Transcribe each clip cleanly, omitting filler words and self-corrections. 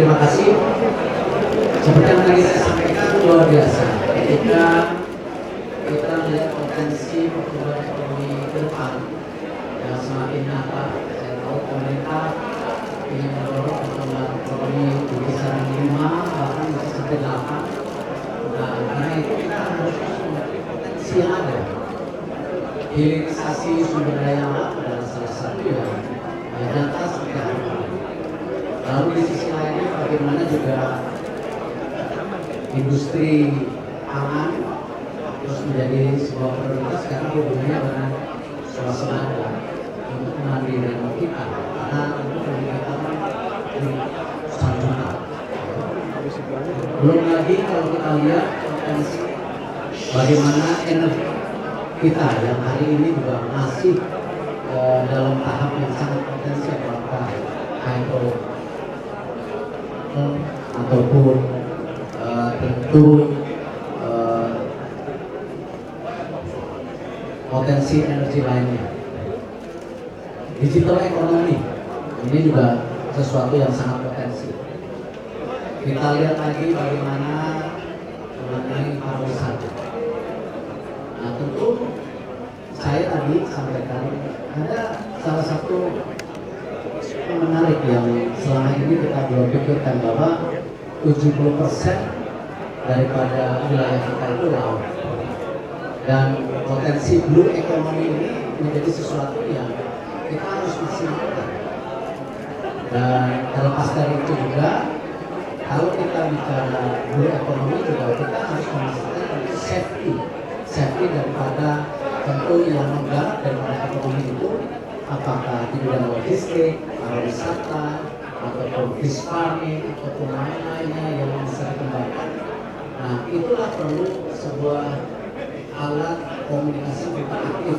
terima kasih. Seperti yang tadi saya sampaikan, luar biasa ketika kita melihat potensi pertumbuhan ekonomi ke depan yang semakin nyata. Saya tahu pemerintah ingin mendorong pertumbuhan ekonomi di kisaran 5 bahkan bisa sampai 8. Nah, karena itu kita harus memiliki potensi yang ada. Hilirisasi sumber daya alam adalah salah satu yang nyata seperti apa. Lalu di sisi lainnya bagaimana juga industri pangan terus menjadi sebuah prioritas karena hubungannya dengan swasembada untuk mandiri kita karena untuk peningkatan sanjungan. Belum lagi kalau kita lihat potensi bagaimana energi kita yang hari ini juga masih dalam tahap yang sangat potensial, apakah hydro ataupun tentu potensi energi lainnya. Digital ekonomi ini juga sesuatu yang sangat potensi. Kita lihat lagi bagaimana mengenai pariwisata. Nah, tentu saya tadi sampaikan ada salah satu yang menarik yang selama ini kita belum pikirkan bahwa 70% daripada wilayah kita itu laut, dan potensi blue economy ini menjadi sesuatu yang kita harus maksimalkan. Dan terlepas dari itu juga, kalau kita bicara blue economy juga kita harus memastikan safety daripada tentu yang menggarap daripada ekonomi itu, apakah di bidang logistik, pariwisata, ataupun fish farming, ataupun lain-lainnya yang bisa dikembangkan. Nah, itulah perlu sebuah alat komunikasi interaktif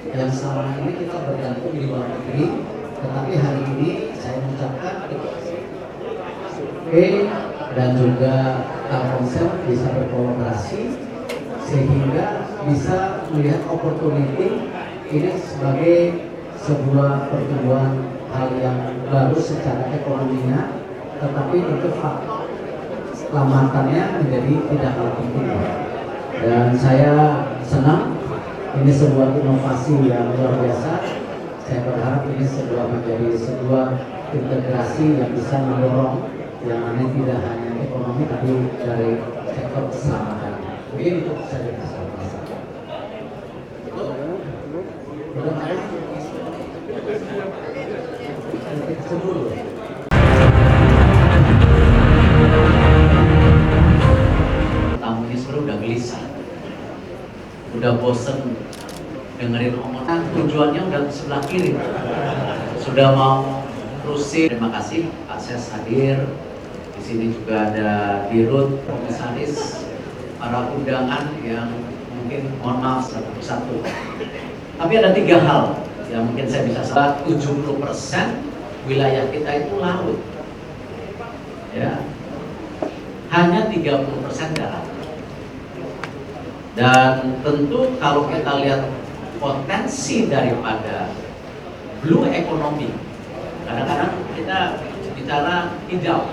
yang selama ini kita bergantung di luar negeri, tetapi hari ini saya mengucapkan dan juga Telkomsel bisa berkolaborasi sehingga bisa melihat opportunity ini sebagai sebuah pertumbuhan hal yang baru secara ekonominya, tetapi tentu faktor selamatannya menjadi tidak kalah penting. Dan saya senang ini sebuah inovasi yang luar biasa. Saya berharap ini menjadi sebuah integrasi yang bisa mendorong yang mana tidak hanya ekonomi tapi dari sektor keselamatan. Mungkin itu saja tamunya sebenarnya udah gelisah, udah bosen dengerin omongan, tujuannya udah sebelah kiri, sudah mau terusin. Terima kasih Pak Ses hadir. Di sini juga ada Dirut, komisaris, para undangan yang mungkin mohon maaf satu persatu. Tapi ada 3 hal yang mungkin saya bisa sebut. 70% wilayah kita itu laut, ya, hanya 30% darat. Dan tentu kalau kita lihat potensi daripada blue economy, kadang-kadang kita bicara hijau.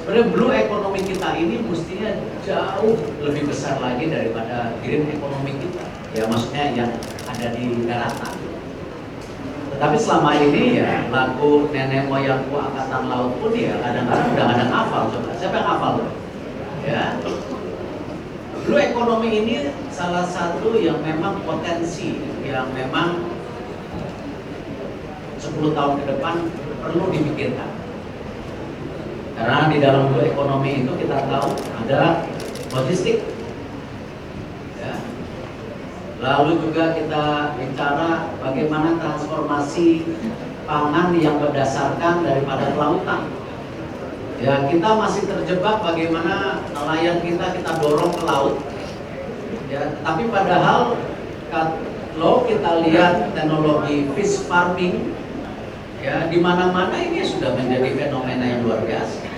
Sebenarnya blue economy kita ini mestinya jauh lebih besar lagi daripada green economy kita, ya maksudnya yang ada di daratan. Tetapi selama ini ya lagu nenek moyangku angkatan laut pun ya kadang-kadang udah ada hafal. Coba siapa yang hafal? Ya, blue economy ini salah satu yang memang potensi yang memang 10 tahun ke depan perlu dipikirkan. Karena di dalam blue economy itu kita tahu ada logistik, ya. Lalu juga kita bicara bagaimana transformasi pangan yang berdasarkan daripada kelautan. Ya, kita masih terjebak bagaimana nelayan kita dorong ke laut. Ya, tapi padahal kalau kita lihat teknologi fish farming, ya di mana-mana ini sudah menjadi fenomena yang luar biasa.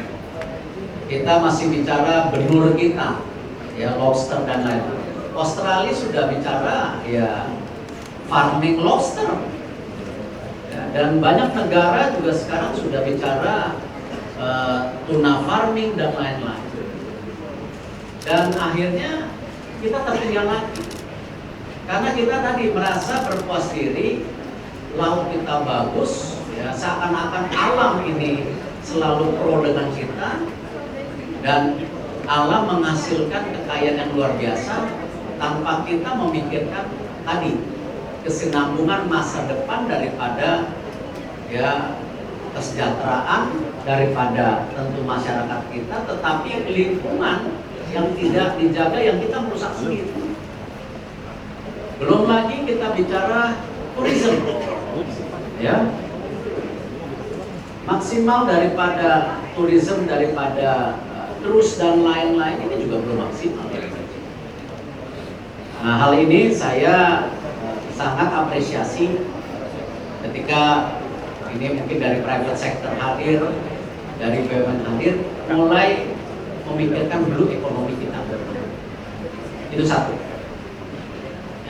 Kita masih bicara benur kita, ya lobster dan lain-lain. Australia sudah bicara ya farming lobster, ya, dan banyak negara juga sekarang sudah bicara tuna farming dan lain-lain. Dan akhirnya kita tertinggal lagi. Karena kita tadi merasa berpuas diri, laut kita bagus, ya, seakan-akan alam ini selalu pro dengan kita, dan alam menghasilkan kekayaan yang luar biasa tanpa kita memikirkan tadi kesinambungan masa depan daripada ya kesejahteraan daripada tentu masyarakat kita, tetapi lingkungan yang tidak dijaga yang kita merusak sendiri. Belum lagi kita bicara tourism, ya, maksimal daripada tourism daripada terus dan lain-lain ini juga belum maksimal. Nah, hal ini saya sangat apresiasi ketika ini mungkin dari private sector hadir, dari BUMN hadir, mulai memikirkan dulu ekonomi kita. Itu satu.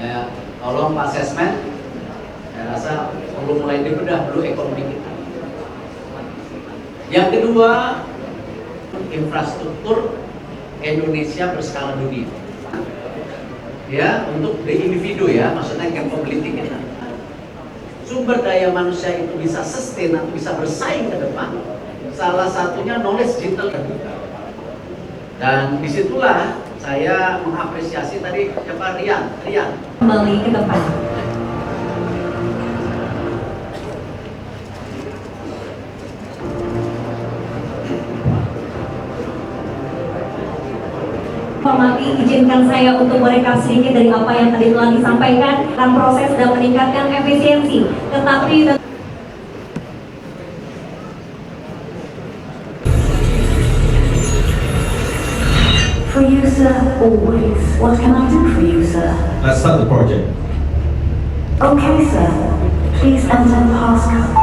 Ya, tolong Pak Sesmen, saya rasa perlu mulai dibedah dulu ekonomi kita. Yang kedua, infrastruktur Indonesia berskala dunia. Ya, untuk the individu ya, maksudnya capability kita. Sumber daya manusia itu bisa sustain atau bisa bersaing ke depan. Salah satunya knowledge digital terbuka. Dan disitulah saya mengapresiasi tadi siapa Rian. Kembali ke depan. Hormati, izinkan saya untuk merekap sedikit dari apa yang tadi telah disampaikan tentang proses dan meningkatkan efisiensi. Tetapi For you, sir, always. What can I do for you, sir? Let's start the project. Okay, sir. Please enter the passcode.